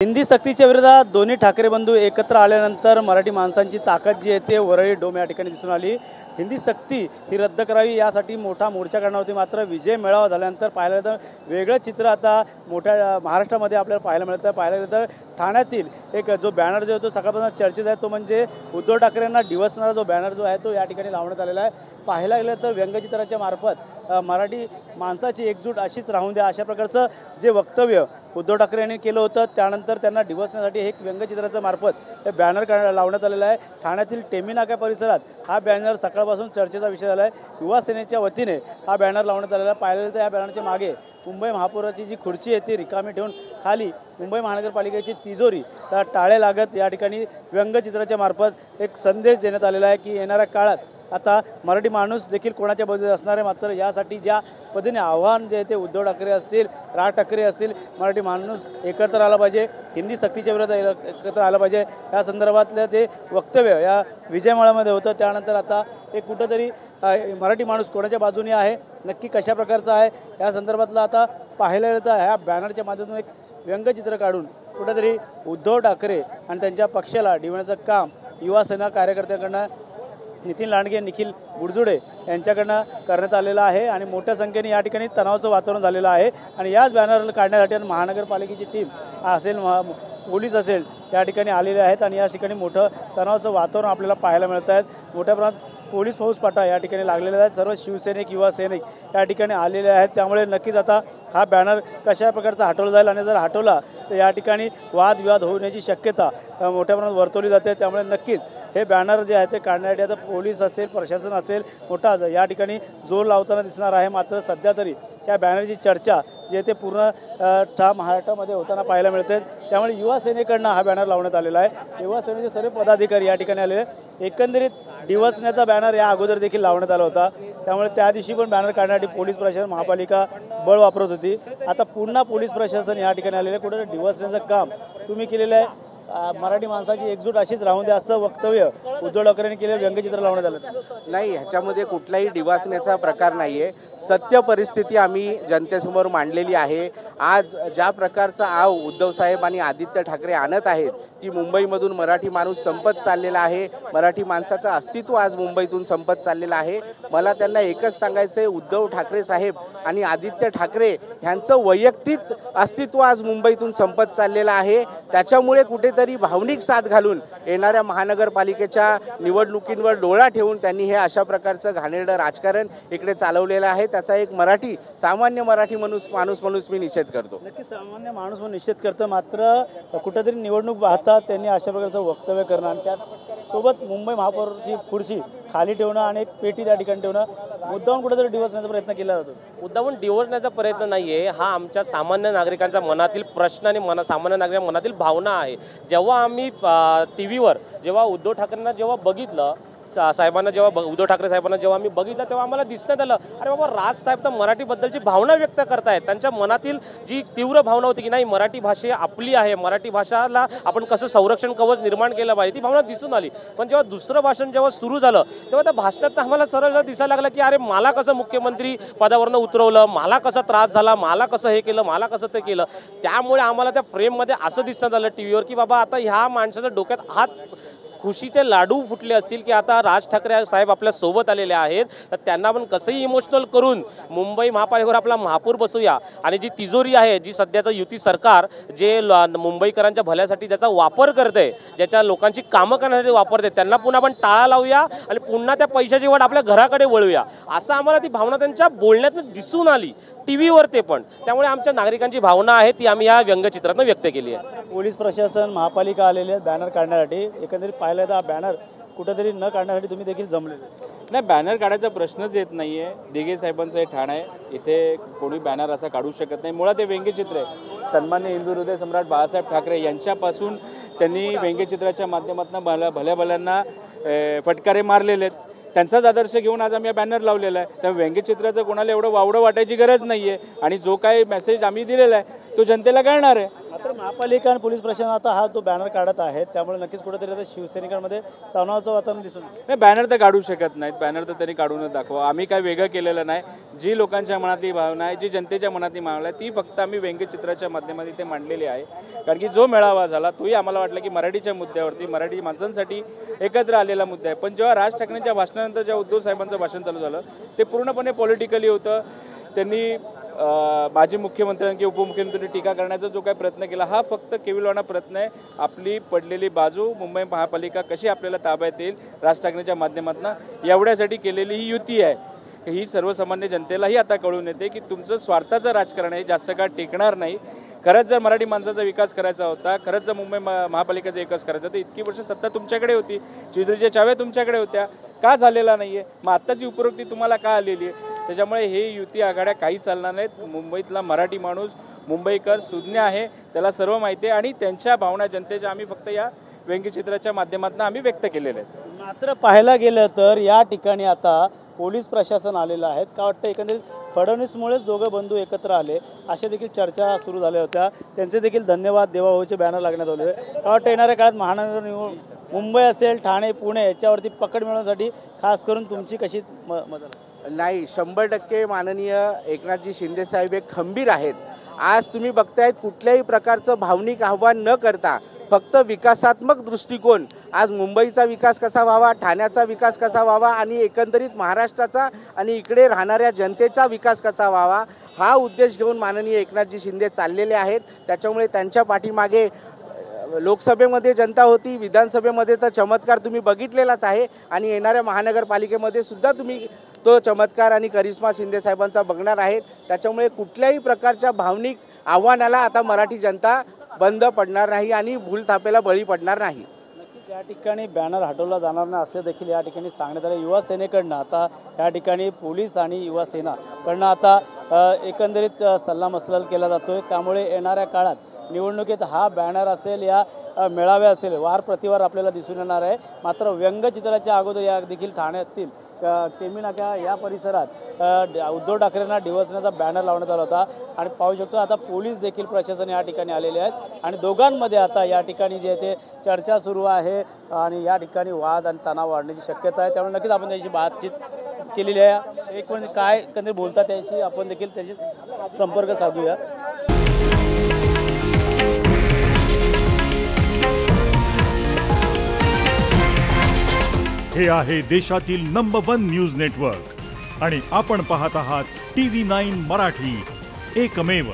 हिंदी सक्तीच्या विरोधात दोन्ही ठाकरे बंधू एकत्र आल्यानंतर मराठी माणसांची ताकद जी आहे ते वरळी डोम या ठिकाणी दिसून आली। हिंदी सक्ती ही रद्द करावी यासाठी मोठा मोर्चा करणार होती, मात्र विजय मेळावा झाल्यानंतर पाहिलं तर वेगळं चित्र आता मोठ्या महाराष्ट्रामध्ये आपल्याला पाहायला मिळतं। पाहिलं तर ठाण्यातील एक जो बॅनर जो तो सकाळपासून चर्चेत आहे, तो म्हणजे उद्धव ठाकरेंना डिवसणारा जो बॅनर जो आहे तो या ठिकाणी लावण्यात आलेला आहे। पाहायला गेलं तर व्यंगचित्राच्या मार्फत मराठी माणसाची एकजूट अशीच राहून द्या अशा प्रकारचं जे वक्तव्य उद्धव ठाकरे यांनी केलं होतं, त्यानंतर त्यांना डिवसण्यासाठी एक व्यंगचित्राच्या मार्फत हे बॅनर लावण्यात आलेला आहे। ठाण्यातील टेमी नाका परिसरात हा बॅनर सकाळपासून चर्चेचा विषय झाला आहे। युवा सेनेच्या वतीने हा बॅनर लावण्यात आलेला आहे। पाहिलं तर या बॅनरच्या मागे मुंबई महापौराची जी खुर्ची आहे ती रिकामी ठेवून खाली मुंबई महानगरपालिकेची तिजोरी त्या टाळे लागत या ठिकाणी व्यंगचित्राच्या मार्फत एक संदेश देण्यात आलेला आहे की येणाऱ्या काळात आता मराठी माणूस देखील कोणाच्या बाजूने असणार आहे। मात्र यासाठी ज्या पद्धतीने आव्हान जे ते उद्धव ठाकरे असतील, राज ठाकरे असतील, मराठी माणूस एकत्र आला पाहिजे, हिंदी सक्तीच्या विरोधात एकत्र आलं पाहिजे, या संदर्भातलं ते वक्तव्य या विजय मेळाव्यामध्ये होतं। त्यानंतर आता एक कुठंतरी मराठी माणूस कोणाच्या बाजूने आहे, नक्की कशा प्रकारचा आहे या संदर्भातलं आता पाहायला गेलं तर ह्या बॅनरच्या माध्यमातून एक व्यंगचित्र काढून कुठंतरी उद्धव ठाकरे आणि त्यांच्या पक्षाला डिवण्याचं काम युवा सेना कार्यकर्त्यांकडनं नितीन लांडगे, निखिल बुडजुडे यांच्याकडनं करण्यात आलेलं आहे आणि मोठ्या संख्येने या ठिकाणी तणावाचं वातावरण झालेलं आहे। आणि याच बॅनर काढण्यासाठी महानगरपालिकेची टीम असेल, पोलीस असेल, या ठिकाणी आलेले आहेत आणि या ठिकाणी मोठं तणावाचं वातावरण आपल्याला पाहायला मिळत आहे। मोठ्या प्रमाणात पोलीस फौजफाटा या ठिकाणी लागलेले आहेत, सर्व शिवसैनिक, युवा सैनिक या ठिकाणी आलेले आहेत। त्यामुळे नक्कीच आता हा बॅनर कशा प्रकारचा हटवला जाईल आणि जर हटवला तर या ठिकाणी वादविवाद होण्याची शक्यता मोठ्या प्रमाणात वर्तवली जाते। त्यामुळे नक्कीच हे बॅनर जे आहे ते काढण्यासाठी आता पोलीस असेल, प्रशासन असेल, मोठा या ठिकाणी जोर लावताना दिसणार आहे। मात्र सध्या तरी या बॅनरची चर्चा जे ते पूर्ण महाराष्ट्रामध्ये होताना पाहायला मिळते। त्यामुळे युवा सेनेकडनं हा बॅनर लावण्यात आलेला आहे। युवा सेनेचे सर्व पदाधिकारी या ठिकाणी आलेले। एकंदरीत डिवसण्याचा बॅनर या अगोदर देखील लावण्यात आला होता, त्यामुळे त्या दिवशी पण बॅनर काढण्यासाठी पोलीस प्रशासन, महापालिका बळ वापरत होती। आता पुन्हा पोलीस प्रशासन या ठिकाणी आलेले। कुठे डिवसण्याचं काम तुम्ही केलेलं आहे, मराठी माणसाची एकजूट अशीच राहून द्या असं वक्तव्य उद्धव ठाकरेंनी केलं, व्यंगचित्र लावण्यात आलं नाही। ह्याच्यामध्ये कुठलाही डिवासण्याचा प्रकार नाही आहे। सत्य परिस्थिती आम्ही जनतेसमोर मांडलेली आहे। आज ज्या प्रकारचा आव उद्धव साहेब आणि आदित्य ठाकरे आणत आहेत की मुंबईमधून मराठी माणूस संपत चाललेला आहे, मराठी माणसाचं अस्तित्व आज मुंबईतून संपत चाललेलं आहे। मला त्यांना एकच सांगायचं आहे, उद्धव ठाकरे साहेब आणि आदित्य ठाकरे ह्यांचं वैयक्तिक अस्तित्व आज मुंबईतून संपत चाललेलं आहे। त्याच्यामुळे कुठेतरी भावनिक साथ घालून येणाऱ्या महानगरपालिकेच्या निवडणुकींवर डोळा ठेवून त्यांनी हे अशा प्रकारचं घाणेरडं राजकारण इकडे चालवलेलं आहे। त्याचा एक सामान्य मराठी माणूस मी निषेध करतो। नक्की सामान्य माणूस म्हणून निषेध करतो, मात्र कुठेतरी निवडणूक पाहता त्यांनी अशा प्रकारचं वक्तव्य करणं आणि त्यासोबत मुंबई महापौरची खुर्ची खाली ठेवणं आणि एक पेटी त्या ठिकाणी ठेवणं, मुद्दामून कुठेतरी डिवसण्याचा प्रयत्न केला जातो। मुद्दामून डिवसण्याचा प्रयत्न नाहीये, हा आमच्या सामान्य नागरिकांच्या मनातील प्रश्न आणि सामान्य नागरिकांच्या मनातील भावना आहे। जेव्हा आम्ही टीव्हीवर जेव्हा उद्धव ठाकरेंना जेव्हा बघितलं, साहेबांना जेव्हा उद्धव ठाकरे साहेबांना जेव्हा आम्ही बघितलं, तेव्हा आम्हाला दिसण्यात आलं अरे बाबा, राज साहेब तर मराठीबद्दलची भावना व्यक्त करतायत। त्यांच्या मनातील जी तीव्र भावना होती की नाही, मराठी भाषा आपली आहे, मराठी भाषाला आपण कसं संरक्षण कवच निर्माण केलं पाहिजे, ती भावना दिसून आली। पण जेव्हा दुसरं भाषण जेव्हा सुरू झालं तेव्हा त्या भाषणात आम्हाला सरळ दिसायला लागलं की अरे मला कसं मुख्यमंत्री पदावरनं उतरवलं, मला कसा त्रास झाला, मला कसं हे केलं, मला कसं ते केलं। त्यामुळे आम्हाला त्या फ्रेममध्ये असं दिसण्यात आलं टीव्हीवर की बाबा आता ह्या माणसाच्या डोक्यात हाच खुशीचे लाडू फुटले असतील की आता राज ठाकरे साहेब आपल्या सोबत आलेले आहेत, तर त्यांना आपण कसंही इमोशनल करून मुंबई महापालिकेवर आपला महापौर बसूया आणि जी तिजोरी आहे, जी सध्याचं युती सरकार जे मुंबईकरांच्या भल्यासाठी ज्याचा वापर करते, ज्याच्या लोकांची कामं करण्यासाठी वापरते, त्यांना पुन्हा आपण टाळा लावूया आणि पुन्हा त्या पैशाची वाट आपल्या घराकडे वळूया, असं आम्हाला ती भावना त्यांच्या बोलण्यातून दिसून आली टीव्हीवर ते पण। त्यामुळे आमच्या नागरिकांची भावना आहे ती आम्ही या व्यंगचित्रातून व्यक्त केली आहे। पोलीस प्रशासन, महापालिका आलेले आहेत बॅनर काढण्यासाठी। एकंदरीत पाहिलं तर हा बॅनर कुठेतरी न काढण्यासाठी तुम्ही देखील जमलेले नाही। बॅनर काढायचा प्रश्नच येत नाही आहे। दिघे साहेबांचं हे ठाण आहे, इथे कोणी बॅनर असा काढू शकत नाही। मुळात हे व्यंगचित्र आहे, सन्माननीय हिंदू हृदय सम्राट बाळासाहेब ठाकरे यांच्यापासून त्यांनी व्यंगचित्राच्या माध्यमातून भल्या भल्यांना फटकारे मारलेले आहेत। त्यांचाच आदर्श घेऊन आज आम्ही बॅनर लावलेला आहे। त्या व्यंगचित्राचं कोणाला एवढं वावडं वाटायची गरज नाही आहे आणि जो काही मेसेज आम्ही दिलेला आहे तो जनतेला कळणार आहे। मात्र महापालिका आणि पोलीस प्रशासन आता हा तो बॅनर काढत आहे, त्यामुळे नक्कीच कुठेतरी आता शिवसैनिकांमध्ये तणावाचं वातावरण दिसून येतं. नाही, बॅनर तर काढू शकत नाहीत, बॅनर तर त्यांनी काढूनच दाखवा. आम्ही काय वेगळं केलेलं नाही. जी लोकांच्या मनातली भावना आहे, जी जनतेच्या मनातली भावना आहे, ती फक्त आम्ही व्यंगचित्राच्या माध्यमातून इथे मांडलेली आहे. कारण की जो मेळावा झाला तोही आम्हाला वाटलं की मराठीच्या मुद्द्यावरती, मराठी माणसांसाठी एकत्र आलेला मुद्दा आहे. पण जेव्हा राज ठाकरेंच्या भाषणानंतर जेव्हा उद्धव साहेबांचं भाषण चालू झालं ते पूर्णपणे पॉलिटिकली होतं. त्यांनी माजी मुख्यमंत्र्यांनी उपमुख्यमंत्री टीका करण्याचा जो काही प्रयत्न केला हा फक्त केविलवाणा प्रयत्न आहे. आपली पडलेली बाजू मुंबई महापालिका कशी आपल्याला ताब्यात येईल राज ठाकरेंच्या माध्यमातून एवढ्यासाठी केलेली ही युती आहे. ही सर्वसामान्य जनतेलाही आता कळून येते की तुमचं स्वार्थाचं राजकारण आहे, जास्त काळ टिकणार नाही. खरंच जर मराठी माणसाचा विकास करायचा होता, खरंच जर मुंबई महापालिकेचा विकास करायचा तर इतकी वर्ष सत्ता तुमच्याकडे होती, चिदरीच्या चाव्या तुमच्याकडे होत्या, का झालेला नाहीये? मग आत्ताची उपरोक्ती तुम्हाला का आलेली आहे? त्याच्यामुळे हे युती आघाड्या काही चालणार नाहीत. मुंबईतला मराठी माणूस मुंबईकर सुज्ञ आहे, त्याला सर्व माहिती आहे आणि त्यांच्या भावना जनतेच्या आम्ही फक्त या व्यंगचित्राच्या माध्यमातून आम्ही व्यक्त केलेल्या आहेत. मात्र पाहायला गेलं तर या ठिकाणी आता पोलीस प्रशासन आलेलं आहे. का वाटतं एकंदरीत फडणवीसमुळेच दोघं बंधू एकत्र आले अशा देखील चर्चा सुरू झाल्या होत्या. त्यांचे देखील धन्यवाद देवाभाऊचे बॅनर लागण्यात आले. का वाटतं येणाऱ्या काळात महानगर मुंबई असेल, ठाणे, पुणे याच्यावरती पकड मिळवण्यासाठी खास करून तुमची कशी मदत? नाही, 100% माननीय एकनाथजी शिंदे साहेब हे खंबीर आहेत. आज तुम्ही बघतायत कुठल्याही प्रकारचं भावनिक आव्हान न करता फक्त विकासात्मक दृष्टिकोन, आज मुंबईचा विकास कसा व्हावा, ठाण्याचा विकास कसा व्हावा आणि एकंदरीत महाराष्ट्राचा आणि इकडे राहणाऱ्या जनतेचा विकास कसा व्हावा हा उद्देश घेऊन माननीय एकनाथजी शिंदे चाललेले आहेत. त्याच्यामुळे त्यांच्या पाठीमागे लोकसभेमध्ये जनता होती, विधानसभेमध्ये तर चमत्कार तुम्ही बघितलेलाच आहे आणि येणाऱ्या महानगरपालिकेमध्ये सुद्धा तुम्ही तो चमत्कार आणि करिश्मा शिंदे साहेबांचा बघणार आहेत. त्याच्यामुळे कुठल्याही प्रकारच्या भावनिक आव्हानाला आता मराठी जनता बंद पडणार नाही आणि भूलथापेला बळी पडणार नाही. नक्कीच या ठिकाणी बॅनर हटवला जाणार नाही असे देखील या ठिकाणी सांगण्यात आले. युवा सेनेकडनं आता या ठिकाणी पोलीस आणि युवा सेनाकडनं आता एकंदरीत सल्लामसलत केला जातोय. त्यामुळे येणाऱ्या काळात निवडणुकीत हा बॅनर असेल, या मेळावे असेल, वार प्रतिवार आपल्याला दिसून येणार आहे. मात्र व्यंगचित्राच्या अगोदर या देखील ठाण्यातील केमी नाका या परिसरात उद्धव ठाकरेंना डिवचण्याचा बॅनर लावण्यात आला होता आणि पाहू शकतो आता पोलीस देखील प्रशासन या ठिकाणी आलेले आहेत आणि दोघांमध्ये आता या ठिकाणी जे ते चर्चा सुरू आहे आणि या ठिकाणी वाद आणि तणाव वाढण्याची शक्यता आहे. त्यामुळे नक्कीच आपण त्याची बातचीत केलेली आहे. एक म्हणजे काय कधी बोलतात त्याशी आपण देखील त्याची संपर्क साधूया. हे आहे देशातील नंबर 1 न्यूज नेटवर्क आणि आपण पाहत आहात TV9 मराठी, एकमेव.